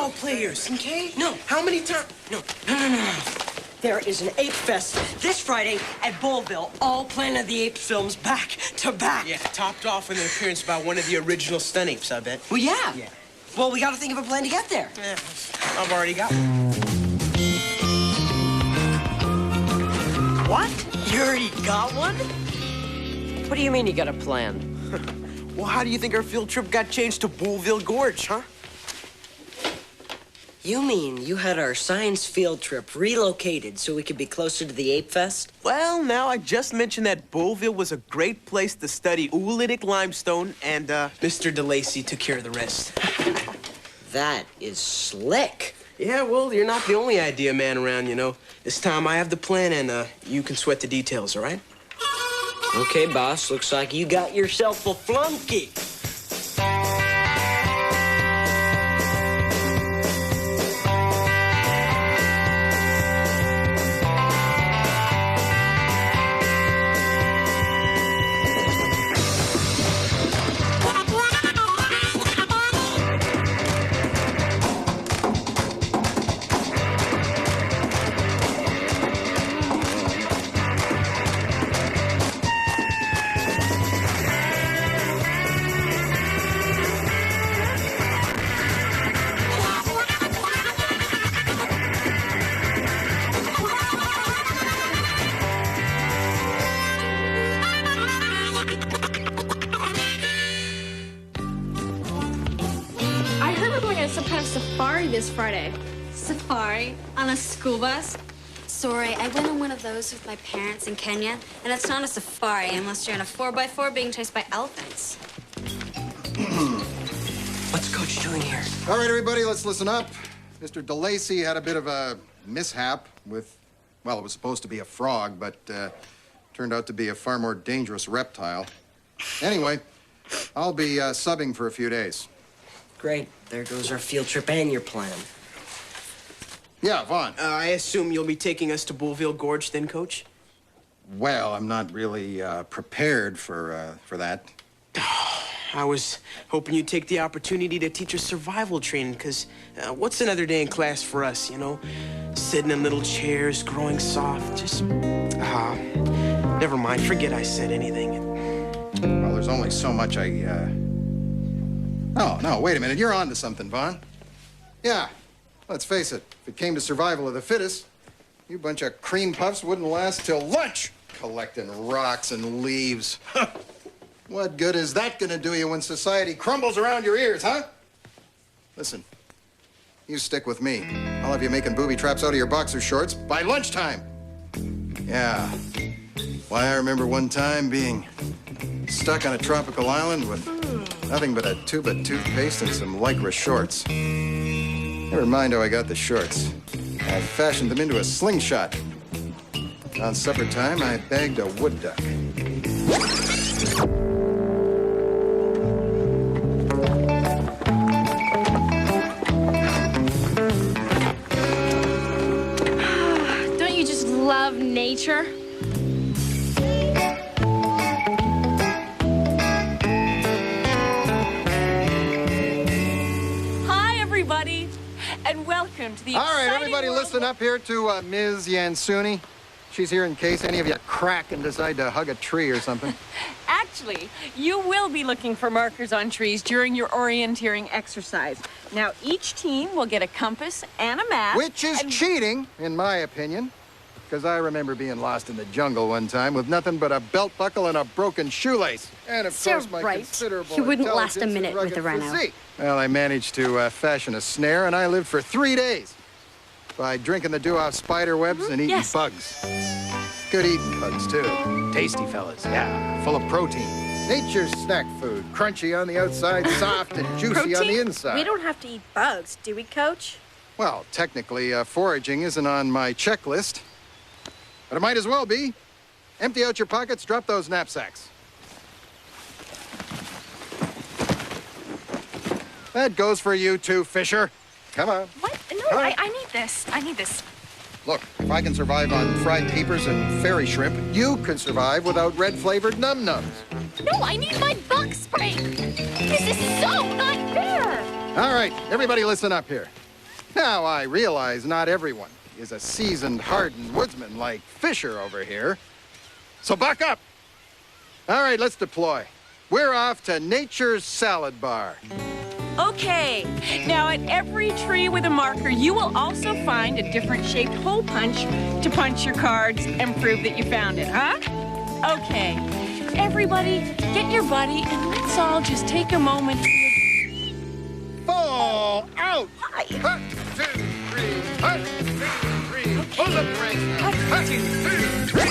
ball players, okay? No. How many times? No. There is an Ape Fest this Friday at Bullville. All Planet of the Apes films back to back. Yeah, topped off with an appearance by one of the original Stunt Apes, I bet. Well, yeah. Yeah. Well, we got to think of a plan to get there. Yeah, I've already got one. What? You already got one? What do you mean you got a plan? Well, how do you think our field trip got changed to Bullville Gorge, huh? You mean you had our science field trip relocated so we could be closer to the Ape Fest? Well, now I just mentioned that Bullville was a great place to study oolitic limestone, and Mr. DeLacy took care of the rest. That is slick. Yeah, well, you're not the only idea man around, you know. This time I have the plan, and you can sweat the details, all right? Okay, boss. Looks like you got yourself a flunky. Some kind of safari this Friday. Safari? On a school bus? Sorry, I went on one of those with my parents in Kenya, and it's not a safari unless you're in a 4x4 being chased by elephants. What's Coach doing here? All right, everybody, let's listen up. Mr. DeLacy had a bit of a mishap with, well, it was supposed to be a frog, but turned out to be a far more dangerous reptile. Anyway, I'll be subbing for a few days. Great. There goes our field trip and your plan. Yeah, Vaughn. I assume you'll be taking us to Bullville Gorge then, Coach? Well, I'm not really prepared for that. I was hoping you'd take the opportunity to teach us survival training, because what's another day in class for us, you know? Sitting in little chairs, growing soft, just... never mind, forget I said anything. Well, there's only so much Oh, no, wait a minute. You're on to something, Vaughn. Yeah, let's face it. If it came to survival of the fittest, you bunch of cream puffs wouldn't last till lunch, collecting rocks and leaves. What good is that gonna do you when society crumbles around your ears, huh? Listen, you stick with me. I'll have you making booby traps out of your boxer shorts by lunchtime. Yeah. Why, I remember one time being stuck on a tropical island with nothing but a tube of toothpaste and some Lycra shorts. Never mind how I got the shorts. I fashioned them into a slingshot. On supper time, I bagged a wood duck. Don't you just love nature? And welcome to the All right, exciting everybody world listen up here to Ms. Yansuni. She's here in case any of you crack and decide to hug a tree or something. Actually, you will be looking for markers on trees during your orienteering exercise. Now, each team will get a compass and a map. Which is cheating, in my opinion. Because I remember being lost in the jungle one time with nothing but a belt buckle and a broken shoelace. And, of course, my considerable You wouldn't last a intelligence and minute with a rugged rhino. physique. Well, I managed to fashion a snare, and I lived for 3 days by drinking the dew off spider webs and eating bugs. Good eating bugs, too. Tasty fellas, yeah. Full of protein. Nature's snack food. Crunchy on the outside, soft and juicy on the inside. We don't have to eat bugs, do we, Coach? Well, technically, foraging isn't on my checklist. But it might as well be. Empty out your pockets, drop those knapsacks. That goes for you too, Fisher. Come on. What? No, I need this. I need this. Look, if I can survive on fried peepers and fairy shrimp, you can survive without red-flavored num-nums. No, I need my bug spray. This is so not fair. All right, everybody listen up here. Now, I realize not everyone is a seasoned, hardened woodsman like Fisher over here. So buck up. All right, let's deploy. We're off to Nature's Salad Bar. Okay, now at every tree with a marker, you will also find a different shaped hole punch to punch your cards and prove that you found it, huh? Okay, everybody, get your buddy and let's all just take a moment. Fall out! Hi. 1, 2, 3. 1, 2, 3. Pull the brakes. 1, 2, 3.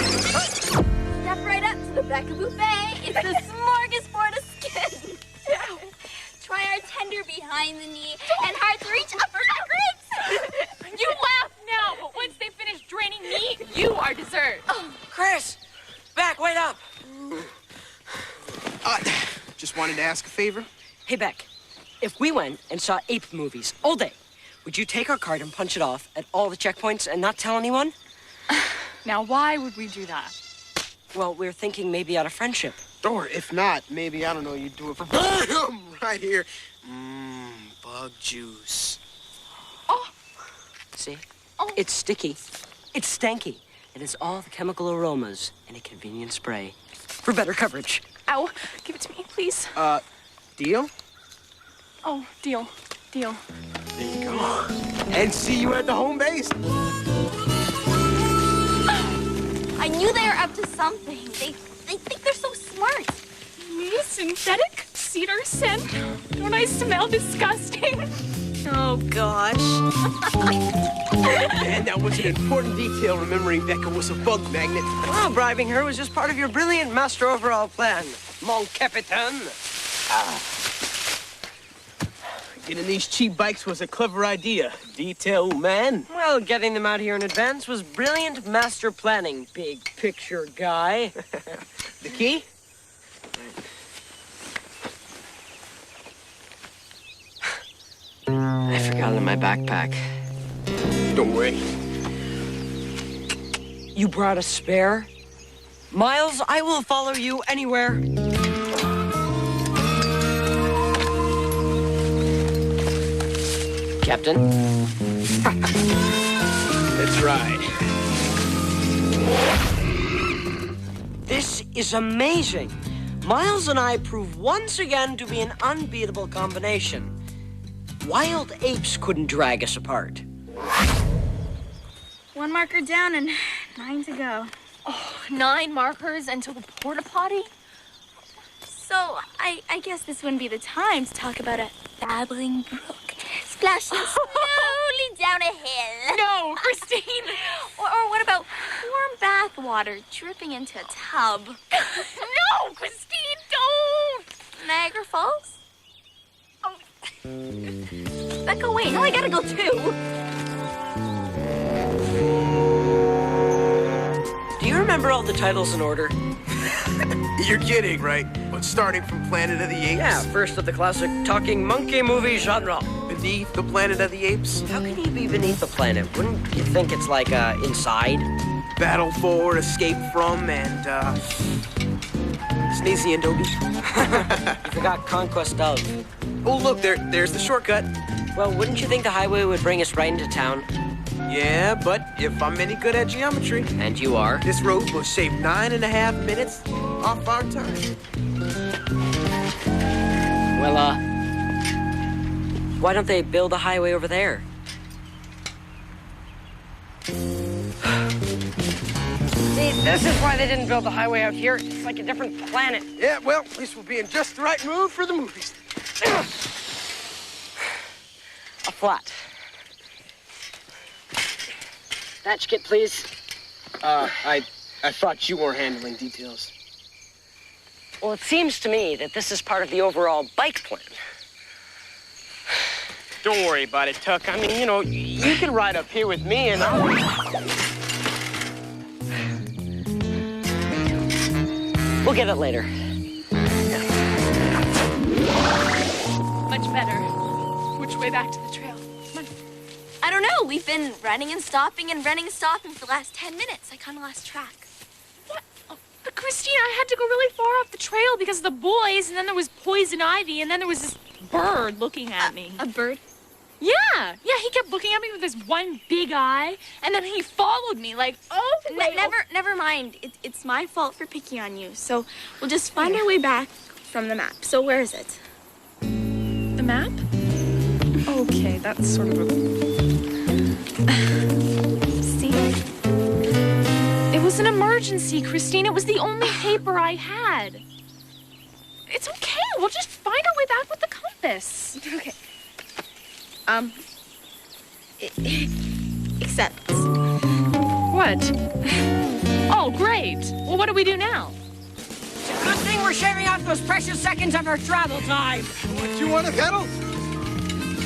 Step right up to the Becca Buffet. It's a smorgasbord of skin. Try our tender behind the knee and hearts reach upper back ribs. You laugh now, but once they finish draining me, you are dessert. Chris! Beck, wait up! Just wanted to ask a favor. Hey, Beck, if we went and saw ape movies all day, would you take our card and punch it off at all the checkpoints and not tell anyone? Now, why would we do that? Well, we're thinking maybe out of friendship. Or if not, maybe, I don't know, you do it for right here. Bug juice. See? Oh. It's sticky. It's stanky. It has all the chemical aromas in a convenient spray. For better coverage. Ow, give it to me, please. Deal? Oh, deal. Deal. There you go. And see you at the home base. I knew they were up to something. They think they're so smart. Synthetic cedar scent? Don't I smell disgusting? Oh, gosh. And that was an important detail, remembering Becca was a bug magnet. Well, bribing her was just part of your brilliant master overall plan, mon capitaine. Getting these cheap bikes was a clever idea. Detail man. Well, getting them out here in advance was brilliant master planning, big picture guy. The key? I forgot it in my backpack. Don't worry. You brought a spare? Miles, I will follow you anywhere. Captain? That's right. This is amazing. Miles and I prove once again to be an unbeatable combination. Wild apes couldn't drag us apart. 1 marker down and 9 to go. 9 markers until the porta potty? So, I guess this wouldn't be the time to talk about a babbling brook splashing slowly down a hill. No, Christine! Or what about warm bath water dripping into a tub? No, Christine, don't! Niagara Falls? Becca, wait, no, I gotta go too. Do you remember all the titles in order? You're kidding, right? But starting from Planet of the Apes? Yeah, first of the classic talking monkey movie genre. Beneath the Planet of the Apes? How can he be beneath the planet? Wouldn't you think it's like inside? Battle for, escape from, and, Sneezy and Dobie. You forgot conquest of. Oh, look, there's the shortcut. Well, wouldn't you think the highway would bring us right into town? Yeah, but if I'm any good at geometry, And you are. this road will save 9.5 minutes off our time. Well, why don't they build a highway over there? See, this is why they didn't build the highway out here. It's like a different planet. Yeah, well, at least we'll be in just the right mood for the movies. A flat. Match kit, please. I thought you were handling details. Well, it seems to me that this is part of the overall bike plan. Don't worry about it, Tuck. I mean, you know, you can ride up here with me and I'll... We'll get it later. Much better. Which way back to the trail? Come on. I don't know. We've been running and stopping for the last 10 minutes. I kind of lost track. What? Oh, but Christine, I had to go really far off the trail because of the boys, and then there was poison ivy, and then there was this bird looking at me. A bird? Yeah, he kept looking at me with his one big eye, and then he followed me like, oh, wait. Never mind. It's my fault for picking on you. So we'll just find our way back from the map. So where is it? The map? Okay, that's sort of a... See? It was an emergency, Christine. It was the only paper I had. It's okay. We'll just find our way back with the compass. Okay. Except... What? Oh, great. Well, what do we do now? It's a good thing we're shaving off those precious seconds of our travel time. What, you want to pedal?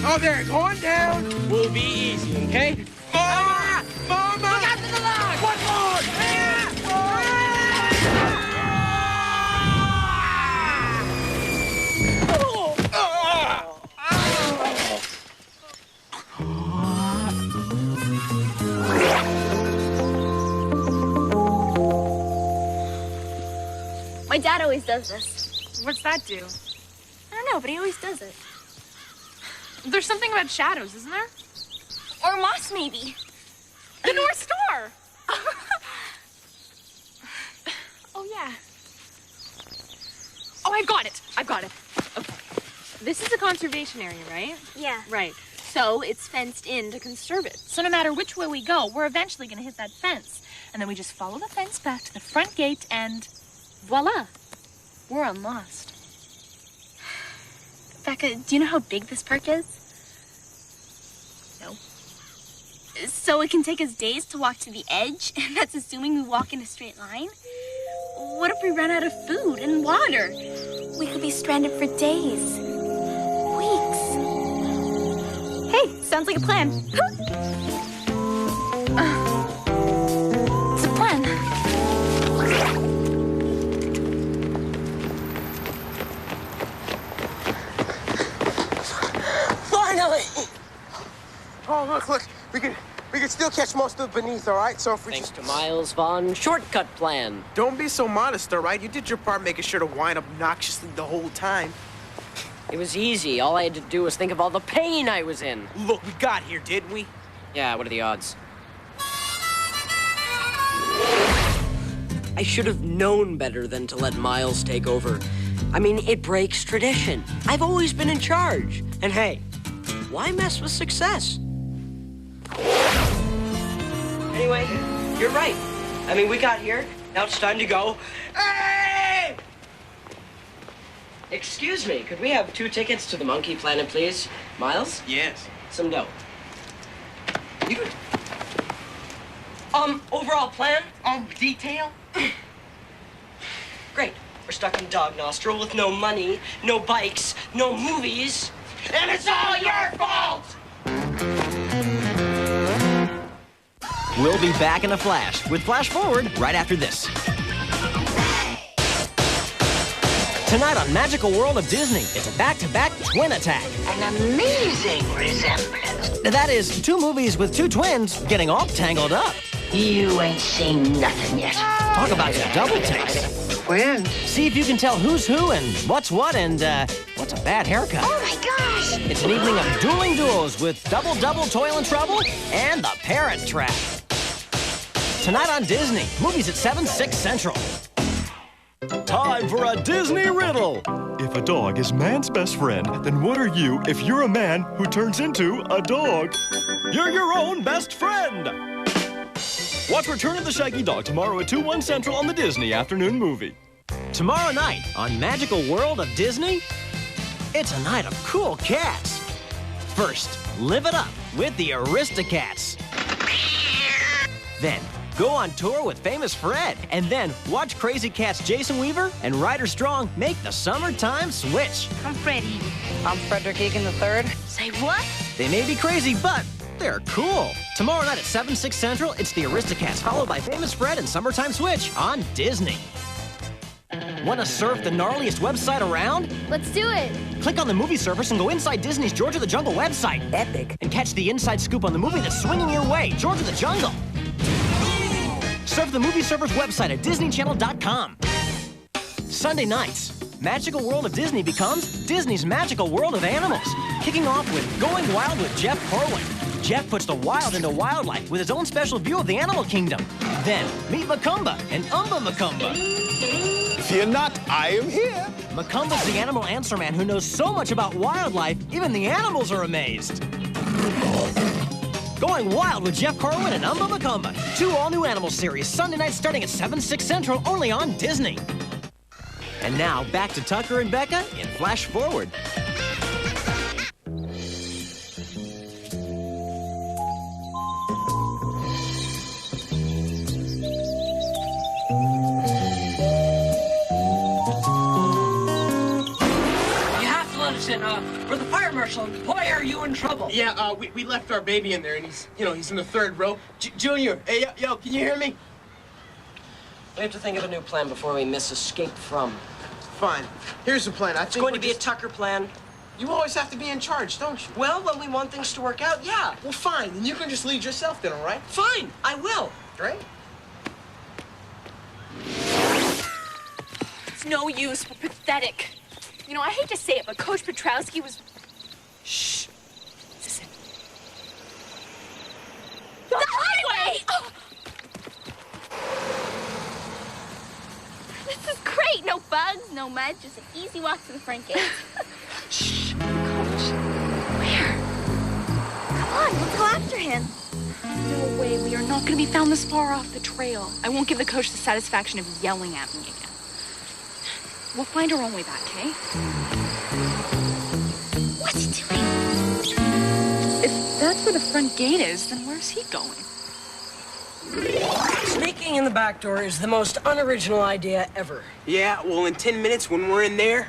Oh, there, going down. We'll be easy, okay? Mama! Mama! Look out to the log! One more! My dad always does this. What's that do? I don't know, but he always does it. There's something about shadows, isn't there? Or moss, maybe. The North Star! Oh, yeah. Oh, I've got it. Okay. This is a conservation area, right? Yeah. Right. So it's fenced in to conserve it. So no matter which way we go, we're eventually going to hit that fence. And then we just follow the fence back to the front gate and voila. We're unlost. Becca, do you know how big this park is? No. So it can take us days to walk to the edge, and that's assuming we walk in a straight line? What if we run out of food and water? We could be stranded for days. Weeks. Hey, sounds like a plan. It's a plan. Finally! Oh, look. We could still catch most of it beneath, all right? So if we Thanks to Miles Von shortcut plan. Don't be so modest, all right? You did your part making sure to whine obnoxiously the whole time. It was easy. All I had to do was think of all the pain I was in. Look, we got here, didn't we? Yeah, what are the odds? I should have known better than to let Miles take over. I mean, it breaks tradition. I've always been in charge. And hey, why mess with success? Anyway, you're right. I mean, we got here. Now it's time to go. Hey! Excuse me, could we have 2 tickets to the Monkey Planet, please? Miles? Yes. Some dough. You... overall plan? Detail? Great. We're stuck in Dog Nostril with no money, no bikes, no movies. And it's all your fault! We'll be back in a flash with Flash Forward right after this. Tonight on Magical World of Disney, it's a back-to-back twin attack. An amazing resemblance. That is, 2 movies with 2 twins getting all tangled up. You ain't seen nothing yet. Talk about your double takes. Twins? See if you can tell who's who and what's what and, what's a bad haircut. Oh my gosh! It's an evening of dueling duos with Double Toil and Trouble and The Parent Trap. Tonight on Disney, movies at 7, 6 Central. Time for a Disney riddle. If a dog is man's best friend, then what are you if you're a man who turns into a dog? You're your own best friend. Watch Return of the Shaggy Dog tomorrow at 2, 1 Central on the Disney Afternoon Movie. Tomorrow night on Magical World of Disney, it's a night of cool cats. First, live it up with the Aristocats. Then, go on tour with Famous Fred. And then, watch Crazy Cat's Jason Weaver and Ryder Strong make the summertime switch. I'm Freddie. I'm Frederick Egan III. Say what? They may be crazy, but they're cool. Tomorrow night at 7, 6 Central, it's the Aristocats, followed by Famous Fred and Summertime Switch on Disney. Want to surf the gnarliest website around? Let's do it. Click on the movie surfers and go inside Disney's George of the Jungle website. Epic. And catch the inside scoop on the movie that's swinging your way, George of the Jungle. Surf the movie surfers website at DisneyChannel.com. Sunday nights, Magical World of Disney becomes Disney's Magical World of Animals. kicking off with Going Wild with Jeff Corwin. Jeff puts the wild into wildlife with his own special view of the animal kingdom. Then, meet Macumba and Umba Macumba. Fear not, I am here. Macumba's the animal answer man who knows so much about wildlife, even the animals are amazed. Going Wild with Jeff Corwin and Umba Macumba. 2 all-new animal series, Sunday night starting at 7, 6 Central, only on Disney. And now, back to Tucker and Becca in Flash Forward. For the fire marshal, boy, are you in trouble. Yeah, we left our baby in there, and he's in the 3rd row. Junior, hey, yo, can you hear me? We have to think of a new plan before we miss Escape From. Fine. Here's the plan. It's going to be a Tucker plan. You always have to be in charge, don't you? Well, when we want things to work out, yeah. Well, fine. Then you can just lead yourself then, all right? Fine, I will. Great. It's no use. We're pathetic. You know, I hate to say it, but Coach Petrowski was... Shh. Listen. The highway! Oh. This is great. No bugs, no mud, just an easy walk to the front gate. Shh. Coach. Where? Come on, let's go after him. No way. We are not going to be found this far off the trail. I won't give the coach the satisfaction of yelling at me again. We'll find our own way back, okay? What's he doing? If that's where the front gate is, then where's he going? Sneaking in the back door is the most unoriginal idea ever. Yeah, well, in 10 minutes when we're in there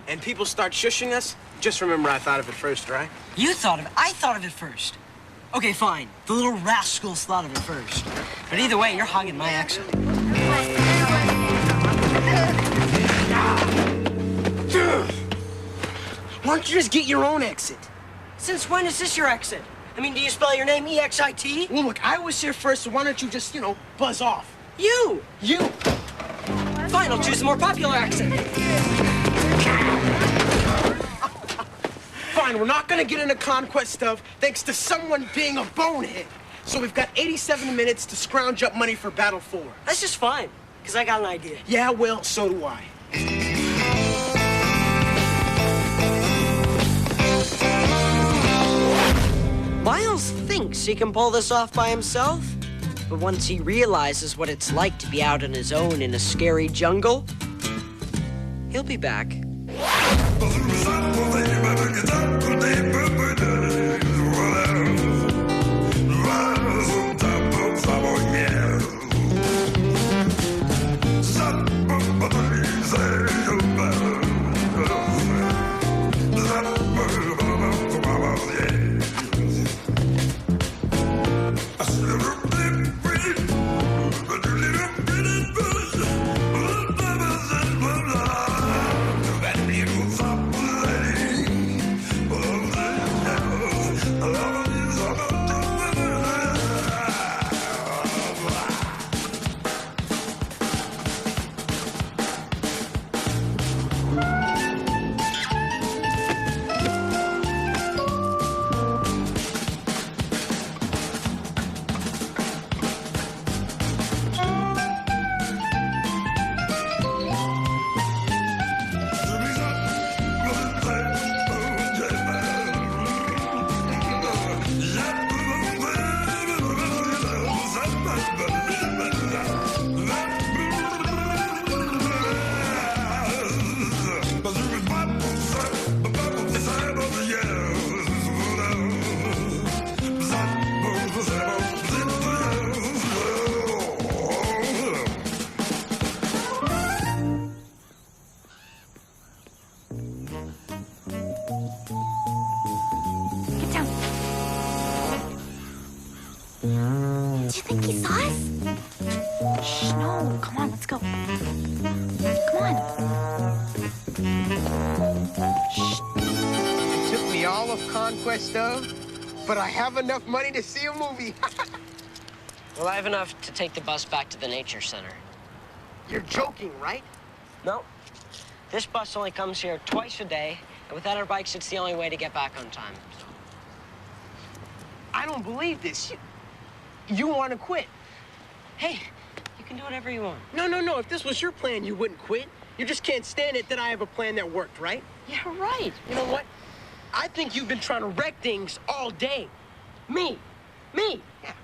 and people start shushing us, just remember I thought of it first, right? You thought of it. I thought of it first. Okay, fine. The little rascals thought of it first. But either way, you're hogging my exit. Why don't you just get your own exit? Since when is this your exit? I mean, do you spell your name E-X-I-T? Well, look, I was here first, so why don't you just, buzz off? You! You! Fine, I'll choose a more popular exit. Fine, we're not gonna get into conquest stuff thanks to someone being a bonehead. So we've got 87 minutes to scrounge up money for Battle 4. That's just fine, because I got an idea. Yeah, well, so do I. Miles thinks he can pull this off by himself, but once he realizes what it's like to be out on his own in a scary jungle, he'll be back. Do you think he saw us? Shh, no. Come on, let's go. Come on. Shh. It took me all of Conquest of, but I have enough money to see a movie. Well, I have enough to take the bus back to the Nature Center. You're joking, right? No. This bus only comes here twice a day, Without our bikes, it's the only way to get back on time. I don't believe this. You want to quit? Hey, you can do whatever you want. No. If this was your plan, you wouldn't quit. You just can't stand it that I have a plan that worked, right? Yeah, right. You know what? I think you've been trying to wreck things all day. Me?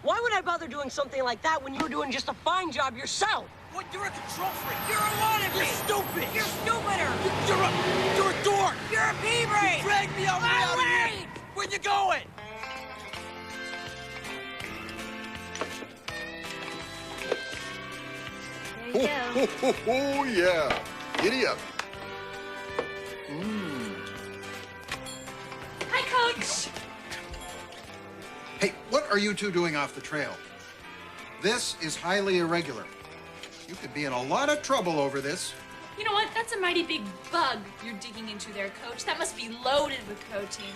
Why would I bother doing something like that when you're doing just a fine job yourself? What? You're a control freak. You're a wannabe. You're stupid. You're stupider. You're a dork. You're a pea-brain. You dragged me all the way out of here. Where you going? There you go. Oh, yeah. Giddy up. Hi, Coach. Hey, what are you two doing off the trail? This is highly irregular. You could be in a lot of trouble over this. You know what? That's a mighty big bug you're digging into there, Coach. That must be loaded with protein.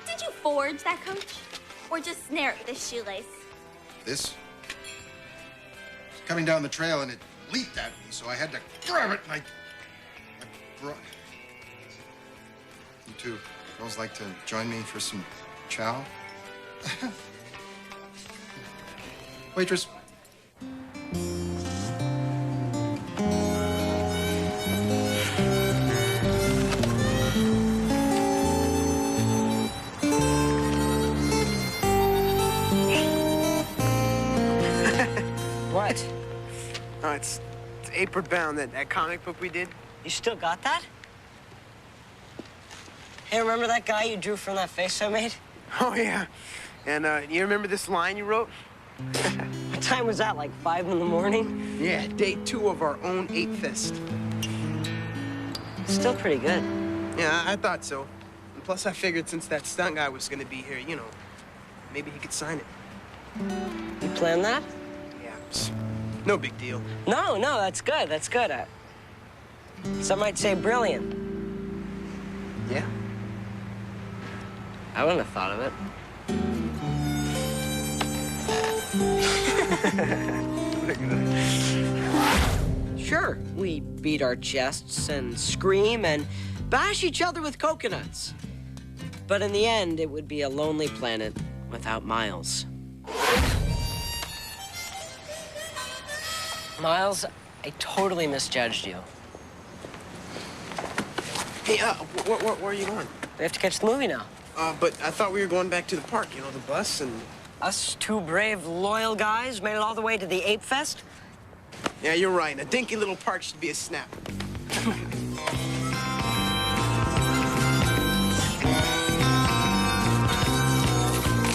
Did you forge that, Coach? Or just snare it with a shoelace? This was coming down the trail and it leaped at me, so I had to grab it and I brought... You two girls like to join me for some chow? Waitress. What? Oh, it's Apron Bound, that comic book we did. You still got that? Hey, remember that guy you drew from that face I made? Oh, yeah. And you remember this line you wrote? What time was that, like 5 in the morning? Yeah, day 2 of our own Ape Fest. Still pretty good. Yeah, I thought so. And plus, I figured since that stunt guy was gonna be here, you know, maybe he could sign it. You planned that? Yeah, no big deal. No, that's good. That's good. Some might say brilliant. Yeah. I wouldn't have thought of it. Sure, we beat our chests and scream and bash each other with coconuts. But in the end, it would be a lonely planet without Miles. Miles, I totally misjudged you. Hey, where are you going? We have to catch the movie now. But I thought we were going back to the park, you know, the bus and... Us two brave, loyal guys made it all the way to the Ape Fest? Yeah, you're right. A dinky little park should be a snap.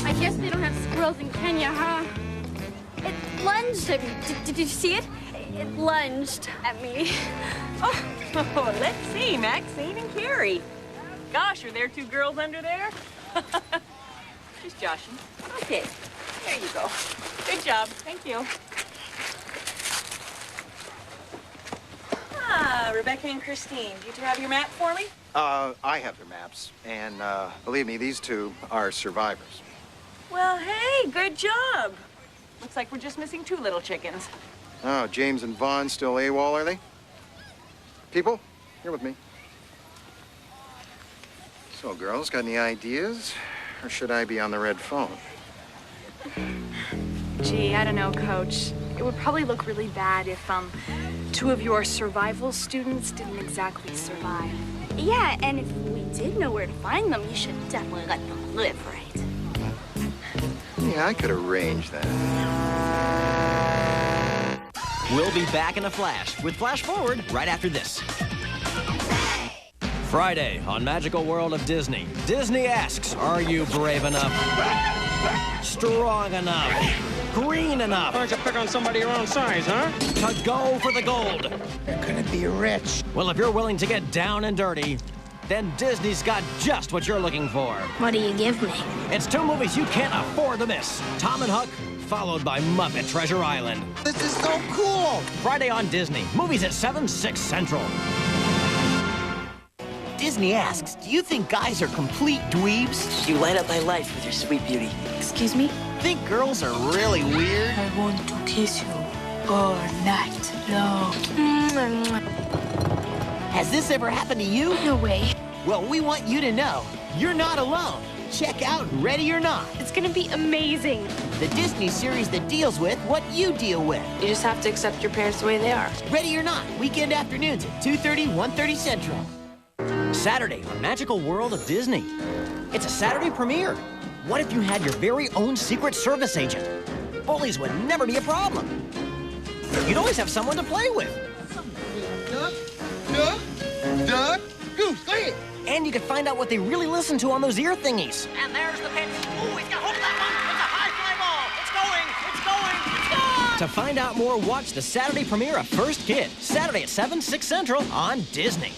I guess they don't have squirrels in Kenya, huh? It lunged at me. Did you see it? It lunged at me. Oh, let's see, Maxine and Carrie. Gosh, are there 2 girls under there? Just joshing. Okay, there you go. Good job, thank you. Ah, Rebecca and Christine, do you 2 have your map for me? I have their maps, and believe me, these two are survivors. Well, hey, good job. Looks like we're just missing 2 little chickens. Oh, James and Vaughn still AWOL, are they? People, here with me. So, girls, got any ideas? Or should I be on the red phone? Gee, I don't know, Coach. It would probably look really bad if, 2 of your survival students didn't exactly survive. Yeah, and if we did know where to find them, you should definitely let them live, right? Yeah, I could arrange that. We'll be back in a flash with Flash Forward right after this. Friday on Magical World of Disney. Disney asks, are you brave enough? Strong enough? Green enough? Why don't you pick on somebody your own size, huh? To go for the gold? You're gonna be rich. Well, if you're willing to get down and dirty, then Disney's got just what you're looking for. What do you give me? It's 2 movies you can't afford to miss. Tom and Huck, followed by Muppet Treasure Island. This is so cool! Friday on Disney. Movies at 7, 6 Central. Disney asks, do you think guys are complete dweebs? You light up my life with your sweet beauty. Excuse me? Think girls are really weird? I want to kiss you all night long. Has this ever happened to you? No way. Well, we want you to know you're not alone. Check out Ready or Not, It's gonna be amazing. the Disney series that deals with what you deal with. You just have to accept your parents the way they are. Ready or Not, weekend afternoons at 2:30, 1:30 Central. Saturday on Magical World of Disney. It's a Saturday premiere. What if you had your very own Secret Service agent? Bullies would never be a problem. You'd always have someone to play with. Duck, Goose, go ahead. And you could find out what they really listen to on those ear thingies. And there's the pitch. Ooh, he's got hold of that one. It's a high fly ball. It's going. It's going. It's gone. To find out more, watch the Saturday premiere of First Kid, Saturday at 7, 6 Central on Disney.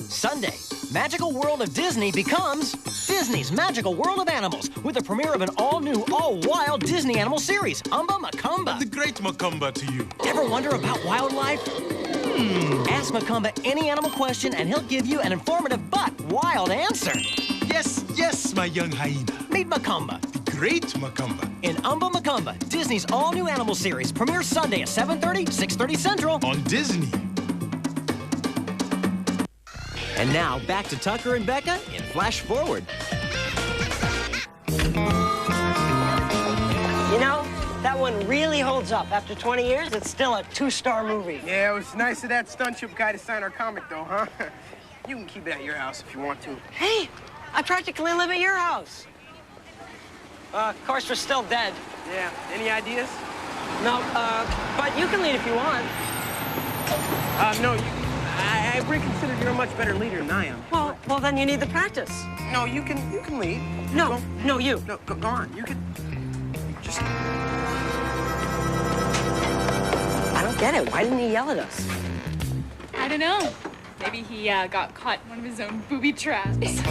Sunday, Magical World of Disney becomes Disney's Magical World of Animals with the premiere of an all-new, all-wild Disney animal series, Umba Macumba. The great Macumba to you. Ever wonder about wildlife? Ask Macumba any animal question and he'll give you an informative but wild answer. Yes, yes, my young hyena. Meet Macumba. The great Macumba. In Umba Macumba, Disney's all-new animal series premieres Sunday at 7:30, 6:30 Central. On Disney. And now, back to Tucker and Becca in Flash Forward. You know, that one really holds up. After 20 years, it's still a 2-star movie. Yeah, it was nice of that stunt ship guy to sign our comic, though, huh? You can keep it at your house if you want to. Hey, I practically live at your house. Of course, we're still dead. Yeah, any ideas? No, but you can lead if you want. No, I reconsider you're a much better leader than I am. Well, then you need the practice. No, you can lead. No, no, you. No, go on. You can just. I don't get it. Why didn't he yell at us? I don't know. Maybe he got caught in one of his own booby traps.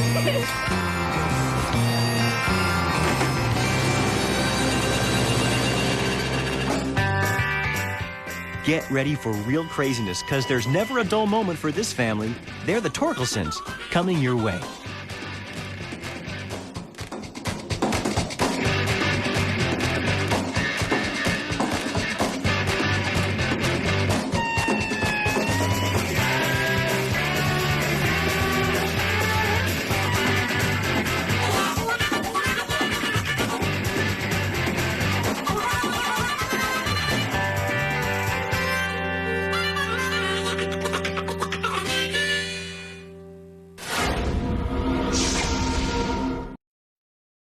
Get ready for real craziness, because there's never a dull moment for this family. They're the Torkelsons, coming your way.